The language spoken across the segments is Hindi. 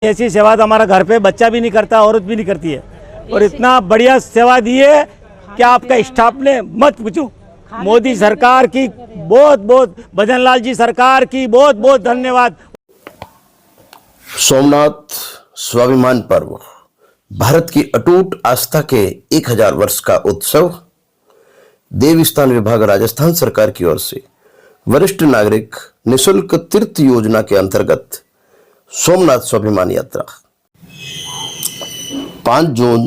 ऐसी सेवा तो हमारा घर पे बच्चा भी नहीं करता, औरत भी नहीं करती है। और इतना बढ़िया सेवा दी है कि आपका स्टाफ ने मत पूछो। मोदी सरकार की बहुत बहुत, भजन लाल जी सरकार की बहुत बहुत धन्यवाद। सोमनाथ स्वाभिमान पर्व भारत की अटूट आस्था के 1000 वर्ष का उत्सव देवस्थान विभाग राजस्थान सरकार की ओर से वरिष्ठ नागरिक निशुल्क तीर्थ योजना के अंतर्गत सोमनाथ स्वाभिमान यात्रा 5 जून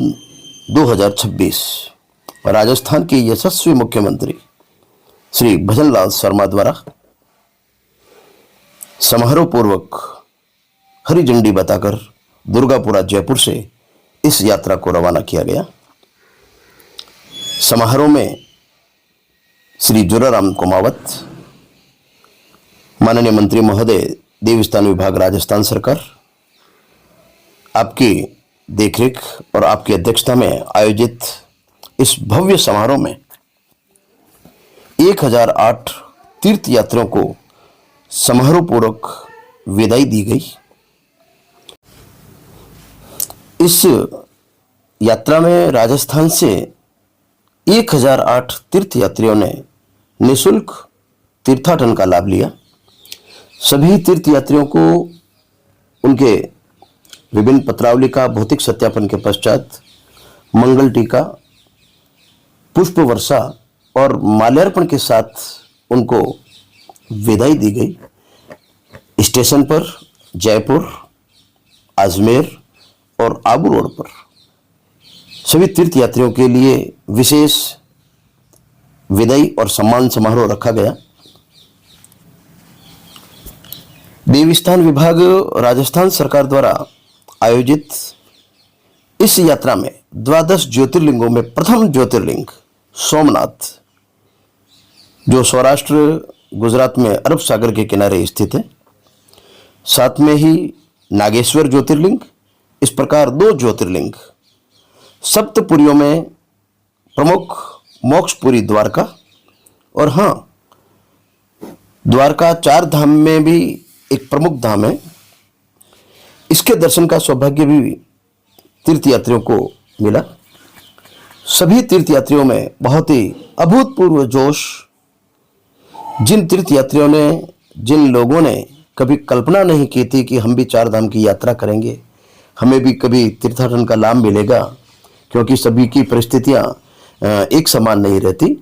2026 राजस्थान के यशस्वी मुख्यमंत्री श्री भजन लाल शर्मा द्वारा समारोह पूर्वक हरी झंडी बताकर दुर्गापुरा जयपुर से इस यात्रा को रवाना किया गया। समारोह में श्री जोराराम कुमावत, माननीय मंत्री महोदय, देवस्थान विभाग राजस्थान सरकार, आपकी देखरेख और आपकी अध्यक्षता में आयोजित इस भव्य समारोह में 1008 तीर्थ यात्रियों को समारोह पूर्वक विदाई दी गई। इस यात्रा में राजस्थान से 1008 तीर्थ यात्रियों ने निःशुल्क तीर्थाटन का लाभ लिया। सभी तीर्थ यात्रियों को उनके विभिन्न पत्रावली का भौतिक सत्यापन के पश्चात मंगल टीका, पुष्प वर्षा और माल्यार्पण के साथ उनको विदाई दी गई। स्टेशन पर जयपुर, अजमेर और आबू रोड पर सभी तीर्थ यात्रियों के लिए विशेष विदाई और सम्मान समारोह रखा गया। देवस्थान विभाग राजस्थान सरकार द्वारा आयोजित इस यात्रा में 12 ज्योतिर्लिंगों में प्रथम ज्योतिर्लिंग सोमनाथ, जो सौराष्ट्र गुजरात में अरब सागर के किनारे स्थित है, साथ में ही नागेश्वर ज्योतिर्लिंग, इस प्रकार 2 ज्योतिर्लिंग, सप्तपुरियों में प्रमुख मोक्षपुरी द्वारका, और हाँ, द्वारका 4 धाम में भी एक प्रमुख धाम है। इसके दर्शन का सौभाग्य भी तीर्थ यात्रियों को मिला। सभी तीर्थ यात्रियों में बहुत ही अभूतपूर्व जोश, जिन तीर्थ यात्रियों ने, जिन लोगों ने कभी कल्पना नहीं की थी कि हम भी 4 धाम की यात्रा करेंगे, हमें भी कभी तीर्थाटन का लाभ मिलेगा, क्योंकि सभी की परिस्थितियां एक समान नहीं रहती।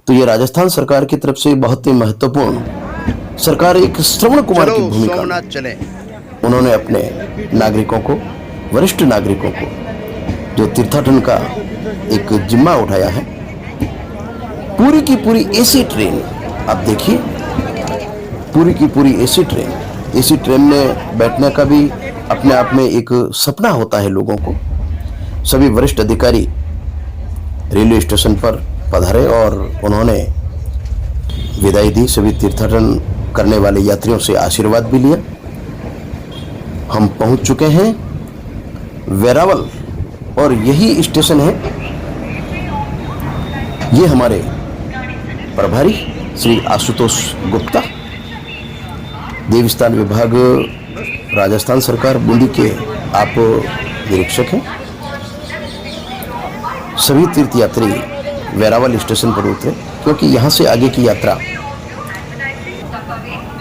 तो ये राजस्थान सरकार की तरफ से बहुत ही महत्वपूर्ण, सरकार एक श्रवण कुमार की भूमिका चले, उन्होंने अपने नागरिकों को, वरिष्ठ नागरिकों को जो तीर्थाटन का एक जिम्मा उठाया है, पूरी की पूरी एसी ट्रेन, आप देखिए, पूरी की पूरी एसी ट्रेन में बैठने का भी अपने आप में एक सपना होता है लोगों को। सभी वरिष्ठ अधिकारी रेलवे स्टेशन पर पधारे और उन्होंने विदाई दी। सभी तीर्थाटन करने वाले यात्रियों से आशीर्वाद भी लिया। हम पहुंच चुके हैं वेरावल और यही स्टेशन है। ये हमारे प्रभारी श्री आशुतोष गुप्ता, देवस्थान विभाग राजस्थान सरकार बूंदी के आप निरीक्षक हैं। सभी तीर्थ यात्री वेरावल स्टेशन पर उतरे, क्योंकि यहाँ से आगे की यात्रा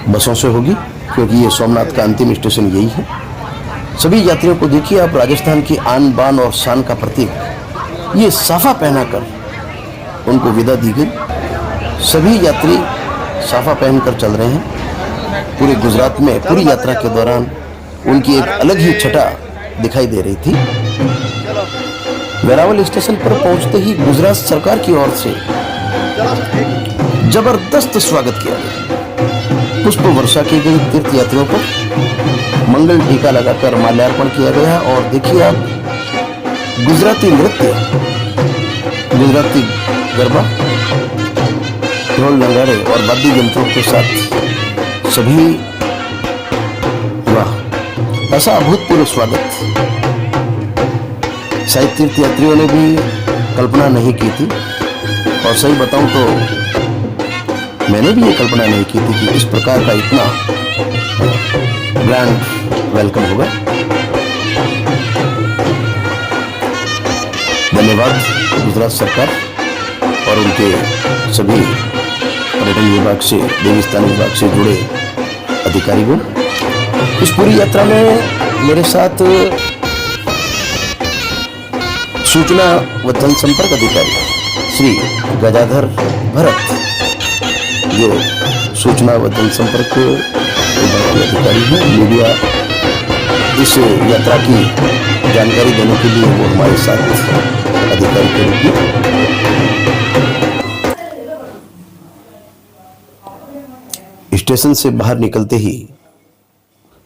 बसों से होगी, क्योंकि ये सोमनाथ का अंतिम स्टेशन यही है। सभी यात्रियों को देखिए आप, राजस्थान की आन बान और शान का प्रतीक ये साफा पहनाकर उनको विदा दी गई। सभी यात्री साफा पहनकर चल रहे हैं। पूरे गुजरात में पूरी यात्रा के दौरान उनकी एक अलग ही छटा दिखाई दे रही थी। वेरावल स्टेशन पर पहुंचते ही गुजरात सरकार की ओर से जबरदस्त स्वागत किया गया। पुष्प वर्षा की गई, तीर्थ यात्रियों को मंगल टीका लगाकर माल्यार्पण किया गया। और देखिए आप, गुजराती नृत्य, गुजराती गरबा, ढोल नगाड़े और वाद्य यंत्रों के साथ सभी, वाह, ऐसा अभूतपूर्व स्वागत शायद तीर्थ यात्रियों ने भी कल्पना नहीं की थी। और सही बताऊं तो मैंने भी ये कल्पना नहीं की थी कि इस प्रकार का इतना ग्रैंड वेलकम होगा। धन्यवाद गुजरात सरकार और उनके सभी पर्यटन विभाग से, देवस्थान विभाग से जुड़े अधिकारीगण। इस पूरी यात्रा में मेरे साथ सूचना व जनसंपर्क अधिकारी श्री गदाधर भरत, जो सूचना व जनसंपर्क विभाग के अधिकारी हैं, मीडिया इस यात्रा की जानकारी देने के लिए वो हमारे साथ अधिकारी के रूप में। स्टेशन से बाहर निकलते ही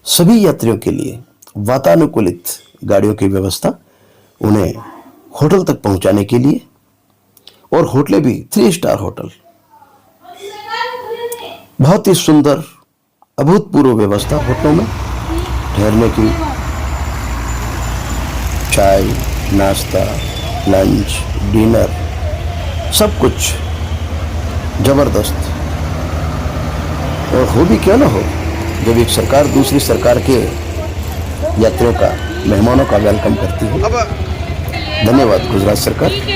सभी यात्रियों के लिए वातानुकूलित गाड़ियों की व्यवस्था, उन्हें होटल तक पहुंचाने के लिए, और होटलें भी 3 स्टार होटल, बहुत ही सुंदर अभूतपूर्व व्यवस्था होटलों में ठहरने की, चाय, नाश्ता, लंच, डिनर, सब कुछ जबरदस्त। और हो भी क्यों ना हो, जब एक सरकार दूसरी सरकार के यात्रियों का, मेहमानों का वेलकम करती है। धन्यवाद गुजरात सरकार। 17,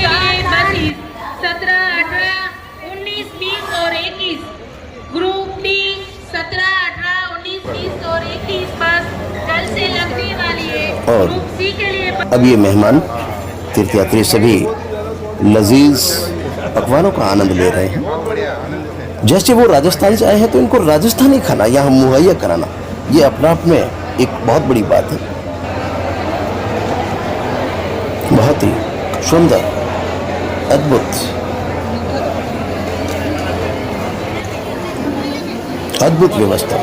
18, 19, 20 और 21 ग्रुप डी 17, 18, 19, 20 और 21 बस कल से लगने वाली है। और ग्रुप सी के लिए अब ये मेहमान तीर्थयात्री सभी लजीज पकवानों का आनंद ले रहे हैं। जैसे वो राजस्थान से आए हैं तो इनको राजस्थानी खाना यहाँ मुहैया कराना, ये अपने आप में एक बहुत बड़ी बात है। बहुत ही सुंदर, अद्भुत, अद्भुत व्यवस्था,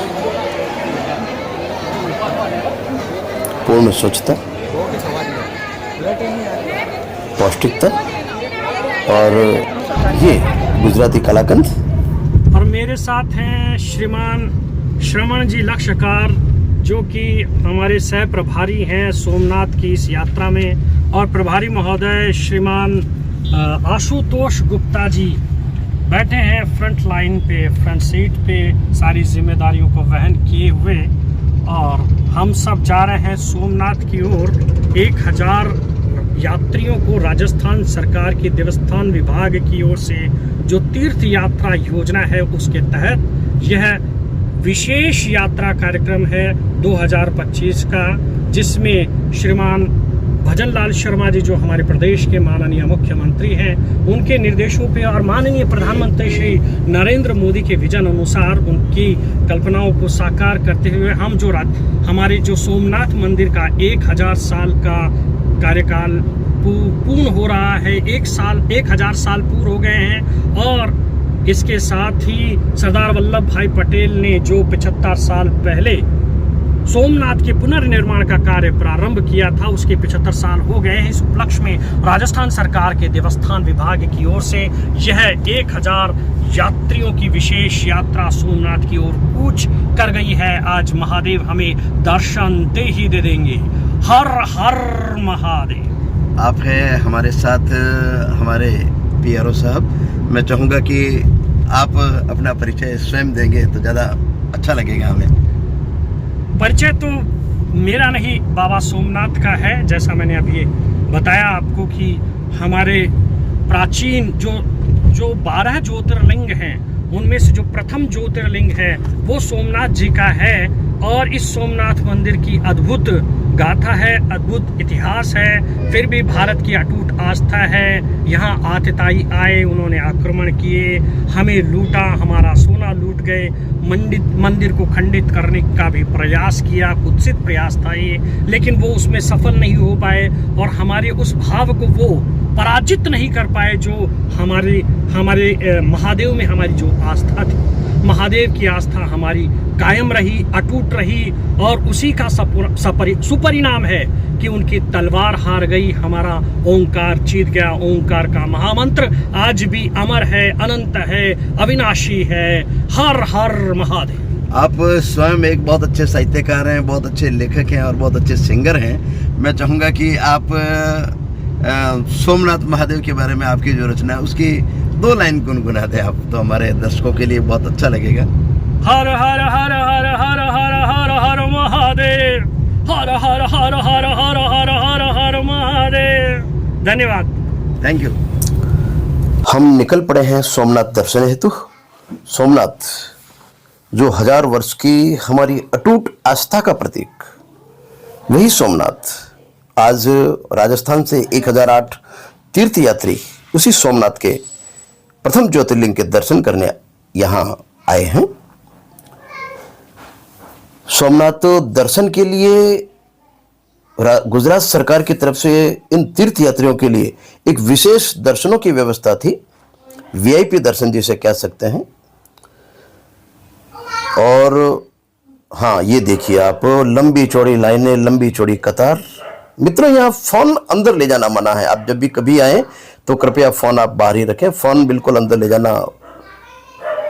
पूर्ण स्वच्छता, पौष्टिकता, और ये गुजराती कलाकंद। और मेरे साथ हैं श्रीमान श्रवण जी लक्षकार, जो कि हमारे सह प्रभारी हैं सोमनाथ की इस यात्रा में, और प्रभारी महोदय श्रीमान आशुतोष गुप्ता जी बैठे हैं फ्रंट लाइन पे, फ्रंट सीट पे, सारी जिम्मेदारियों को वहन किए हुए। और हम सब जा रहे हैं सोमनाथ की ओर। 1000 यात्रियों को राजस्थान सरकार की देवस्थान विभाग की ओर से जो तीर्थ यात्रा योजना है, उसके तहत यह विशेष यात्रा कार्यक्रम है 2025 का, जिसमें श्रीमान भजन लाल शर्मा जी, जो हमारे प्रदेश के माननीय मुख्यमंत्री हैं, उनके निर्देशों पे और माननीय प्रधानमंत्री श्री नरेंद्र मोदी के विजन अनुसार उनकी कल्पनाओं को साकार करते हुए हम जो हमारे जो सोमनाथ मंदिर का 1000 साल का कार्यकाल पूर्ण हो रहा है, 1000 साल पूर्ण हो गए हैं। और इसके साथ ही सरदार वल्लभ भाई पटेल ने जो 75 साल पहले सोमनाथ के पुनर्निर्माण का कार्य प्रारंभ किया था, उसके 75 साल हो गए हैं। इस उपलक्ष्य में राजस्थान सरकार के देवस्थान विभाग की ओर से यह 1000 यात्रियों की विशेष यात्रा सोमनाथ की ओर कूच कर गई है। आज महादेव हमें दर्शन दे ही दे देंगे। हर हर महादेव। आप हैं हमारे साथ, हमारे पीआरओ साहब। मैं चाहूँगा कि आप अपना परिचय स्वयं देंगे तो ज़्यादा अच्छा लगेगा हमें। परिचय तो मेरा नहीं, बाबा सोमनाथ का है। जैसा मैंने अभी बताया आपको कि हमारे प्राचीन जो 12 ज्योतिर्लिंग हैं, उनमें से जो प्रथम ज्योतिर्लिंग है वो सोमनाथ जी का है। और इस सोमनाथ मंदिर की अद्भुत गाथा है, अद्भुत इतिहास है, फिर भी भारत की अटूट आस्था है। यहाँ आतिताई आए, उन्होंने आक्रमण किए, हमें लूटा, हमारा सोना लूट गए, मंदिर को खंडित करने का भी प्रयास किया, कुत्सित प्रयास था ये, लेकिन वो उसमें सफल नहीं हो पाए और हमारे उस भाव को वो पराजित नहीं कर पाए जो हमारे महादेव में हमारी जो आस्था थी। महादेव की आस्था हमारी कायम रही, अटूट रही, और उसी का सुपरिणाम है कि उनकी तलवार हार गई, हमारा ओंकार जीत गया। ओंकार का महामंत्र आज भी अमर है, अनंत है, अविनाशी है। हर हर महादेव। आप स्वयं एक बहुत अच्छे साहित्यकार हैं, बहुत अच्छे लेखक हैं और बहुत अच्छे सिंगर हैं। मैं चाहूँगा कि आप सोमनाथ महादेव के बारे में आपकी जो रचना है उसकी 2 लाइन गुनगुना दे आप, तो हमारे दर्शकों के लिए बहुत अच्छा लगेगा। हर हर हर हर हर हर हर हर महादेव, हर हर हर हर हर हर हर हर महादेव। धन्यवाद। Thank you. हम निकल पड़े हैं सोमनाथ दर्शन हेतु। सोमनाथ जो 1000 वर्ष की हमारी अटूट आस्था का प्रतीक, वही सोमनाथ आज राजस्थान से 1008 तीर्थयात्री उसी सोमनाथ के प्रथम ज्योतिर्लिंग के दर्शन करने यहाँ आए हैं। सोमनाथ दर्शन के लिए गुजरात सरकार की तरफ से इन तीर्थयात्रियों के लिए एक विशेष दर्शनों की व्यवस्था थी, वीआईपी दर्शन जिसे कह सकते हैं। और हाँ, ये देखिए आप, लंबी चौड़ी लाइनें, लंबी चौड़ी कतार। मित्रों, यहाँ फोन अंदर ले जाना मना है। आप जब भी कभी आए तो कृपया फोन आप बाहर ही रखें। फोन बिल्कुल अंदर ले जाना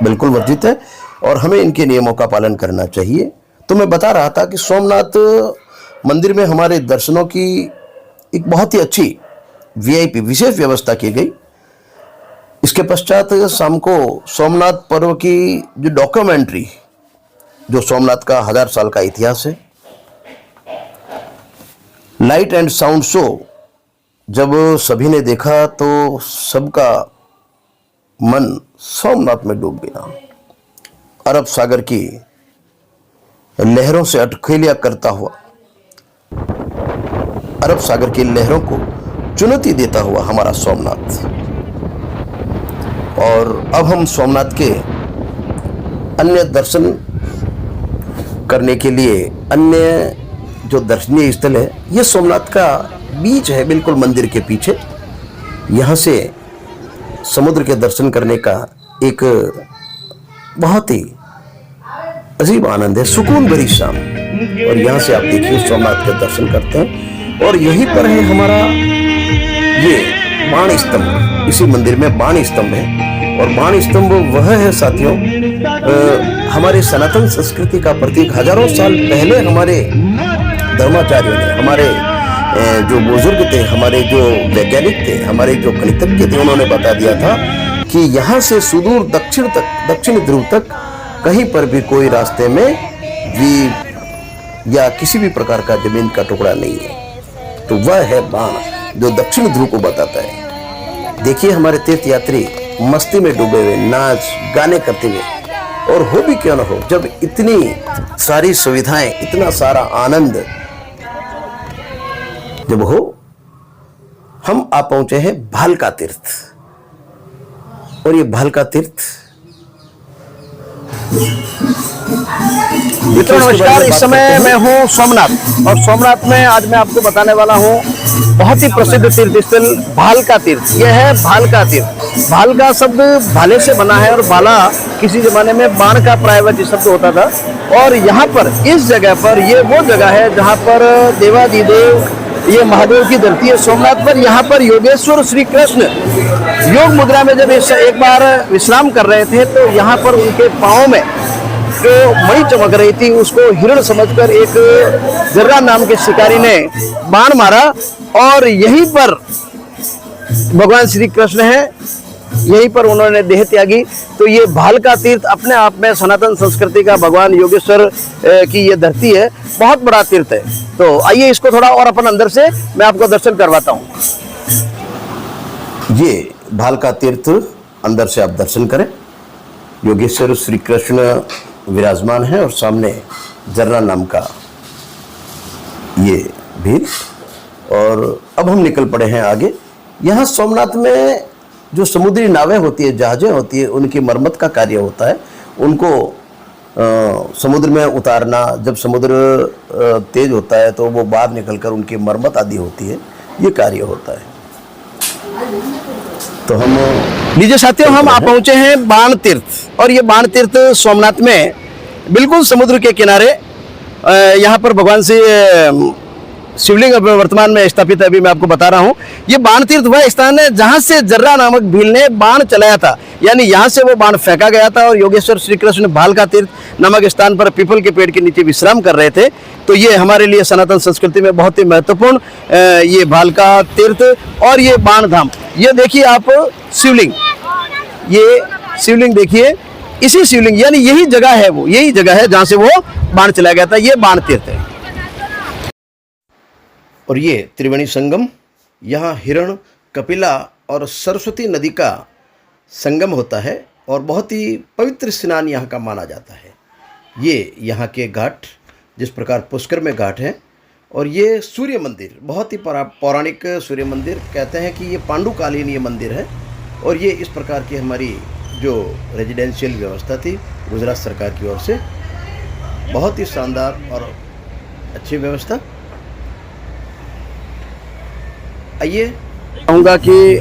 बिल्कुल वर्जित है और हमें इनके नियमों का पालन करना चाहिए। तो मैं बता रहा था कि सोमनाथ मंदिर में हमारे दर्शनों की एक बहुत ही अच्छी वीआईपी विशेष व्यवस्था की गई। इसके पश्चात शाम को सोमनाथ पर्व की जो डॉक्यूमेंट्री, जो सोमनाथ का 1000 साल का इतिहास है, लाइट एंड साउंड शो जब सभी ने देखा तो सबका मन सोमनाथ में डूब गया। अरब सागर की लहरों से अटखेलियां करता हुआ, अरब सागर की लहरों को चुनौती देता हुआ हमारा सोमनाथ। और अब हम सोमनाथ के अन्य दर्शन करने के लिए, अन्य जो दर्शनीय स्थल है, ये सोमनाथ का बीच है बिल्कुल मंदिर के पीछे। यहाँ से समुद्र के दर्शन करने का एक बहुत ही अजीब आनंद है, सुकून भरी शाम। और यहाँ से आप देखिए सोमनाथ के दर्शन करते हैं। और यहीं पर है हमारा ये बाण स्तंभ। इसी मंदिर में बाण स्तंभ है और बाण स्तंभ वह है साथियों, हमारे सनातन संस्कृति का प्रतीक। हजारों साल पहले हमारे धर्माचार्यों ने, हमारे जो बुजुर्ग थे, हमारे जो वैज्ञानिक थे, हमारे जो गणितज्ञ थे, उन्होंने बता दिया था कि यहाँ से सुदूर दक्षिण तक, दक्षिण ध्रुव तक कहीं पर भी कोई रास्ते में द्वीप या किसी भी प्रकार का जमीन का टुकड़ा नहीं है। तो वह है बाण जो दक्षिण ध्रुव को बताता है। देखिए हमारे तीर्थयात्री मस्ती में डूबे हुए, नाच गाने करते हुए। और हो भी क्यों ना हो, जब इतनी सारी सुविधाएं, इतना सारा आनंद जब हो, हम आ पहुंचे हैं भालका तीर्थ। और ये भालका तीर्थ, मित्रों नमस्कार। इस समय मैं हूँ सोमनाथ और सोमनाथ में आज मैं आपको बताने वाला हूँ बहुत ही प्रसिद्ध तीर्थ स्थल भालका तीर्थ। यह है भालका तीर्थ। भालका शब्द भाले से बना है और भाला किसी जमाने में बाण का प्रायवाची शब्द होता था। और यहाँ पर, इस जगह पर, ये वो जगह है जहाँ पर देवादिदेव, ये महादेव की धरती है सोमनाथ पर। यहाँ पर योगेश्वर श्री कृष्ण योग मुद्रा में जब एक बार विश्राम कर रहे थे तो यहाँ पर उनके पाँव में जो मणि चमक रही थी उसको हिरण समझकर एक जर्रा नाम के शिकारी ने बाण मारा और यहीं पर भगवान श्री कृष्ण है, यहीं पर उन्होंने देह त्यागी। तो ये भालका तीर्थ अपने आप में सनातन संस्कृति का, भगवान योगेश्वर की ये धरती है, बहुत बड़ा तीर्थ है। तो आइए इसको थोड़ा और अपन अंदर से मैं आपको दर्शन करवाता हूँ। ये भालका तीर्थ अंदर से आप दर्शन करें। योगेश्वर श्री कृष्ण विराजमान है और सामने जर्रा नाम का ये भील। और अब हम निकल पड़े हैं आगे। यहाँ सोमनाथ में जो समुद्री नावें होती है, जहाजें होती है, उनकी मरम्मत का कार्य होता है। उनको समुद्र में उतारना, जब समुद्र तेज होता है तो वो बाहर निकलकर उनकी मरम्मत आदि होती है, ये कार्य होता है। तो हम लीजिए साथियों, हम आ पहुंचे हैं बाण तीर्थ। और ये बाण तीर्थ सोमनाथ में बिल्कुल समुद्र के किनारे, यहाँ पर भगवान से शिवलिंग वर्तमान में स्थापित है। अभी मैं आपको बता रहा हूँ, ये बाण तीर्थ वह स्थान है जहाँ से जर्रा नामक भील ने बाण चलाया था, यानी यहाँ से वो बाण फेंका गया था। और योगेश्वर श्री कृष्ण भालका तीर्थ नामक स्थान पर पीपल के पेड़ के नीचे विश्राम कर रहे थे। तो ये हमारे लिए सनातन संस्कृति में बहुत ही महत्वपूर्ण ये भालका तीर्थ और ये बाण धाम। ये देखिए आप शिवलिंग, ये शिवलिंग देखिए, इसी शिवलिंग यानी यही जगह है, वो यही जगह है जहाँ से वो बाण चलाया गया था। ये बाण तीर्थ है। और ये त्रिवेणी संगम, यहाँ हिरण, कपिला और सरस्वती नदी का संगम होता है और बहुत ही पवित्र स्नान यहाँ का माना जाता है। ये यहाँ के घाट जिस प्रकार पुष्कर में घाट है, और ये सूर्य मंदिर बहुत ही पौराणिक सूर्य मंदिर कहते हैं कि ये पांडुकालीन ये मंदिर है। और ये इस प्रकार की हमारी जो रेजिडेंशियल व्यवस्था थी गुजरात सरकार की ओर से, बहुत ही शानदार और अच्छी व्यवस्था। आइए कहूँगा कि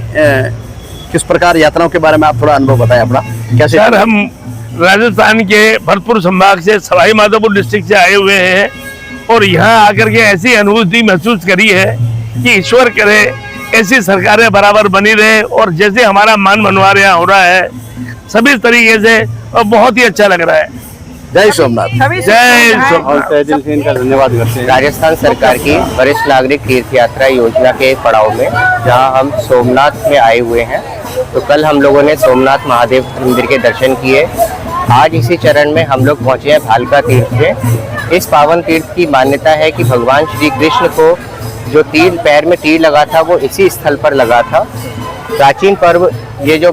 किस प्रकार यात्राओं के बारे में आप थोड़ा अनुभव बताएं अपना, कैसे? सर, हम राजस्थान के भरतपुर संभाग से सवाई माधोपुर डिस्ट्रिक्ट से आए हुए हैं और यहाँ आकर के ऐसी अनुभूति महसूस करी है कि ईश्वर करे ऐसी सरकारें बराबर बनी रहे, और जैसे हमारा मान मनवार यहाँ हो रहा है सभी तरीके से, और बहुत ही अच्छा लग रहा है। जय सोमनाथ। जय सोमनाथ। का धन्यवाद करते हैं। राजस्थान सरकार की वरिष्ठ नागरिक तीर्थ यात्रा योजना के पड़ाव में जहां हम सोमनाथ में आए हुए हैं, तो कल हम लोगों ने सोमनाथ महादेव मंदिर के दर्शन किए। आज इसी चरण में हम लोग पहुंचे हैं भालका तीर्थ में। इस पावन तीर्थ की मान्यता है कि भगवान श्री कृष्ण को जो तीर पैर में तीर लगा था वो इसी स्थल पर लगा था। प्राचीन पर्व ये जो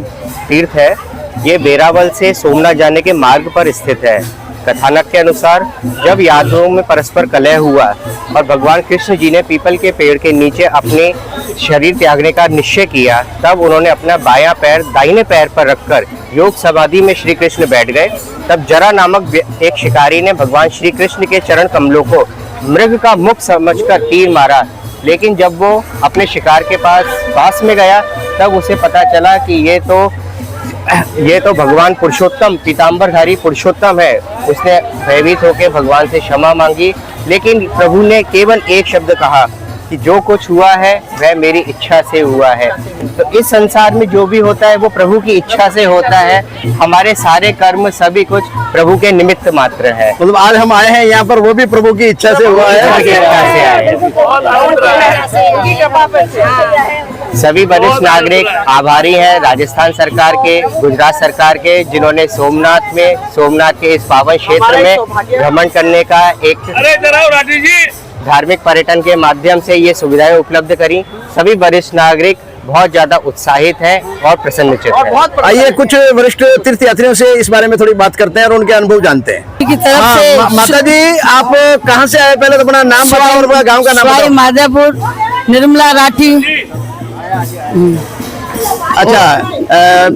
तीर्थ है ये वेरावल से सोमनाथ जाने के मार्ग पर स्थित है। कथानक के अनुसार जब यादवों में परस्पर कलह हुआ और भगवान कृष्ण जी ने पीपल के पेड़ के नीचे अपने शरीर त्यागने का निश्चय किया, तब उन्होंने अपना बायां पैर दाहिने पैर पर रखकर योग समाधि में श्री कृष्ण बैठ गए। तब जरा नामक एक शिकारी ने भगवान श्री कृष्ण के चरण कमलों को मृग का मुख समझकर तीर मारा, लेकिन जब वो अपने शिकार के पास में गया तब उसे पता चला कि ये तो भगवान पुरुषोत्तम पीताम्बरधारी पुरुषोत्तम है। उसने भयभीत होकर भगवान से क्षमा मांगी, लेकिन प्रभु ने केवल एक शब्द कहा कि जो कुछ हुआ है वह मेरी इच्छा से हुआ है। तो इस संसार में जो भी होता है वो प्रभु की इच्छा से होता है। हमारे सारे कर्म सभी कुछ प्रभु के निमित्त मात्र है। मतलब आज हम आए हैं यहाँ पर वो भी प्रभु की इच्छा से हुआ है। प्रभु की इच्छा से आए हैं। सभी वरिष्ठ नागरिक आभारी हैं राजस्थान सरकार के, गुजरात सरकार के, जिन्होंने सोमनाथ के इस पावन क्षेत्र में भ्रमण करने का एक धार्मिक पर्यटन के माध्यम से ये सुविधाएं उपलब्ध करी। सभी वरिष्ठ नागरिक बहुत ज्यादा उत्साहित हैं और प्रसन्नचित्त हैं। आइए कुछ वरिष्ठ तीर्थ यात्रियों से इस बारे में थोड़ी बात करते हैं और उनके अनुभव जानते हैं। की तरफ से माता जी, आप कहाँ से आए? पहले तो अपना नाम बताओ और अपना गाँव का नाम बताओ। माधोपुर, निर्मला राठी। अच्छा,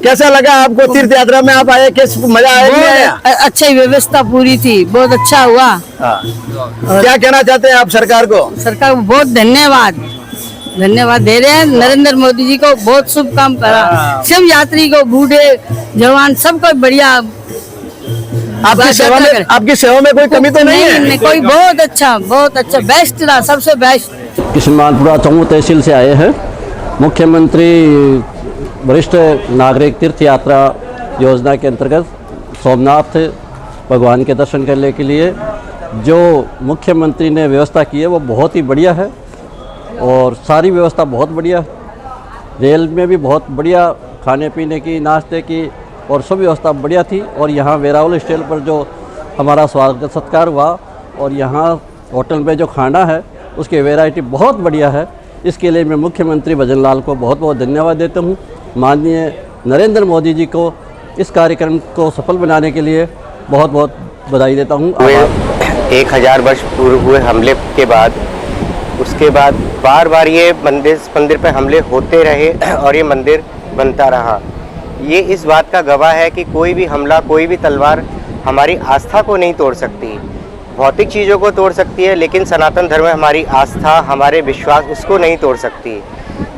कैसा लगा आपको तीर्थ यात्रा में आप आए? किस मजा आया? अच्छी व्यवस्था पूरी थी, बहुत अच्छा हुआ। क्या कहना चाहते हैं आप सरकार को? सरकार को बहुत धन्यवाद दे रहे हैं। नरेंद्र मोदी जी को बहुत शुभ काम करा। सब यात्री को, बूढ़े जवान सबको बढ़िया। आपकी सेवा में कोई कमी तो नहीं है? कोई बहुत अच्छा बेस्ट रहा, सबसे बेस्ट। किशनमानपुरा चौमू तहसील से आए हैं। मुख्यमंत्री वरिष्ठ नागरिक तीर्थ यात्रा योजना के अंतर्गत सोमनाथ भगवान के दर्शन करने के लिए जो मुख्यमंत्री ने व्यवस्था की है वो बहुत ही बढ़िया है, और सारी व्यवस्था बहुत बढ़िया है। रेल में भी बहुत बढ़िया खाने पीने की, नाश्ते की और सब व्यवस्था बढ़िया थी। और यहाँ वेरावल स्टेशन पर जो हमारा स्वागत सत्कार हुआ और यहाँ होटल में जो खाना है उसकी वैरायटी बहुत बढ़िया है। इसके लिए मैं मुख्यमंत्री भजन लाल को बहुत बहुत धन्यवाद देता हूँ। माननीय नरेंद्र मोदी जी को इस कार्यक्रम को सफल बनाने के लिए बहुत बहुत बधाई देता हूँ। 1000 वर्ष पूर्व हुए हमले के बाद उसके बाद बार बार ये मंदिर पर हमले होते रहे और ये मंदिर बनता रहा। ये इस बात का गवाह है कि कोई भी हमला, कोई भी तलवार हमारी आस्था को नहीं तोड़ सकती। भौतिक चीज़ों को तोड़ सकती है, लेकिन सनातन धर्म में हमारी आस्था, हमारे विश्वास उसको नहीं तोड़ सकती।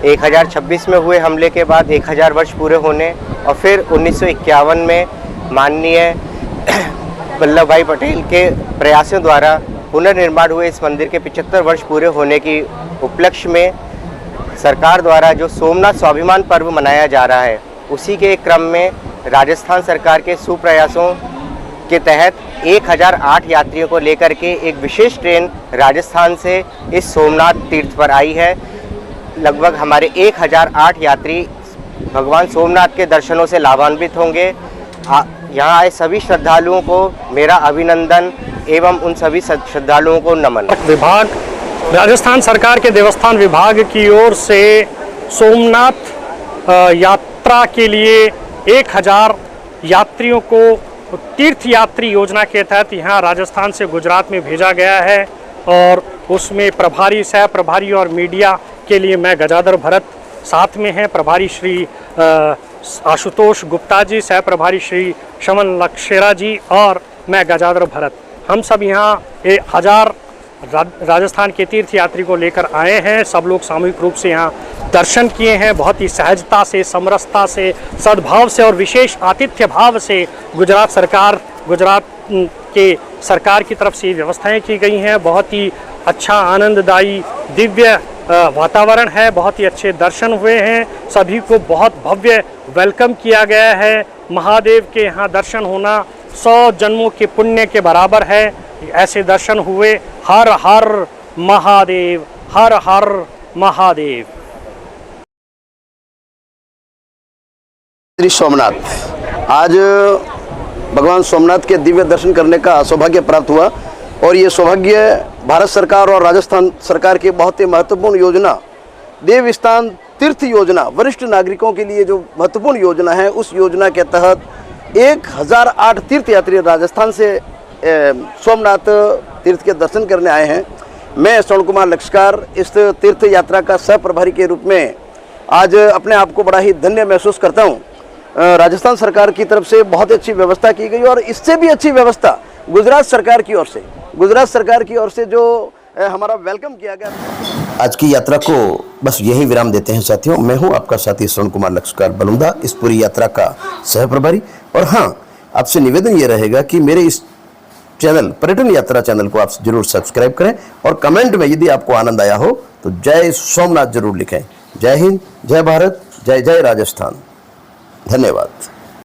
1026 में हुए हमले के बाद 1000 वर्ष पूरे होने और फिर 1951 में माननीय वल्लभ भाई पटेल के प्रयासों द्वारा पुनर्निर्माण हुए इस मंदिर के 75 वर्ष पूरे होने की उपलक्ष्य में सरकार द्वारा जो सोमनाथ स्वाभिमान पर्व मनाया जा रहा है, उसी के क्रम में राजस्थान सरकार के सुप्रयासों के तहत 1008 यात्रियों को लेकर के एक विशेष ट्रेन राजस्थान से इस सोमनाथ तीर्थ पर आई है। लगभग हमारे 1008 यात्री भगवान सोमनाथ के दर्शनों से लाभान्वित होंगे। यहाँ आए सभी श्रद्धालुओं को मेरा अभिनंदन एवं उन सभी श्रद्धालुओं को नमन। राजस्थान सरकार के देवस्थान विभाग की ओर से सोमनाथ यात्रा के लिए 1000 यात्रियों को तीर्थ यात्री योजना के तहत यहाँ राजस्थान से गुजरात में भेजा गया है और उसमें प्रभारी, सह प्रभारी और मीडिया के लिए मैं गजाधर भरत, साथ में हैं प्रभारी श्री आशुतोष गुप्ता जी, सह प्रभारी श्री शमन लक्षेरा जी और मैं गजाधर भरत। हम सब यहाँ 1000 राजस्थान के तीर्थ यात्री को लेकर आए हैं। सब लोग सामूहिक रूप से यहाँ दर्शन किए हैं। बहुत ही सहजता से, समरसता से, सद्भाव से और विशेष आतिथ्य भाव से गुजरात के सरकार की तरफ से व्यवस्थाएं की गई हैं। बहुत ही अच्छा, आनंददायी, दिव्य वातावरण है। बहुत ही अच्छे दर्शन हुए हैं। सभी को बहुत भव्य वेलकम किया गया है। महादेव के यहाँ दर्शन होना 100 जन्मों के पुण्य के बराबर है। ऐसे दर्शन हुए। हर हर महादेव, हर हर महादेव। श्री सोमनाथ, आज भगवान सोमनाथ के दिव्य दर्शन करने का सौभाग्य प्राप्त हुआ और ये सौभाग्य भारत सरकार और राजस्थान सरकार की बहुत ही महत्वपूर्ण योजना देवस्थान तीर्थ योजना, वरिष्ठ नागरिकों के लिए जो महत्वपूर्ण योजना है, उस योजना के तहत 1008 तीर्थ यात्री राजस्थान से सोमनाथ तीर्थ के दर्शन करने आए हैं। मैं श्रवण कुमार लक्षकार इस तीर्थ यात्रा का सह प्रभारी के रूप में आज अपने आप को बड़ा ही धन्य महसूस करता हूं। राजस्थान सरकार की तरफ से बहुत अच्छी व्यवस्था की गई और इससे भी अच्छी व्यवस्था गुजरात सरकार की ओर से जो हमारा वेलकम किया गया। आज की यात्रा को बस यही विराम देते हैं साथियों। मैं हूं आपका साथी श्रवण कुमार लक्षकार बलुंदा, इस पूरी यात्रा का सह प्रभारी। और हाँ, आपसे निवेदन ये रहेगा कि मेरे इस चैनल पर्यटन यात्रा चैनल को आप जरूर सब्सक्राइब करें और कमेंट में यदि आपको आनंद आया हो तो जय सोमनाथ जरूर लिखें। जय हिंद, जय भारत, जय जय राजस्थान। धन्यवाद।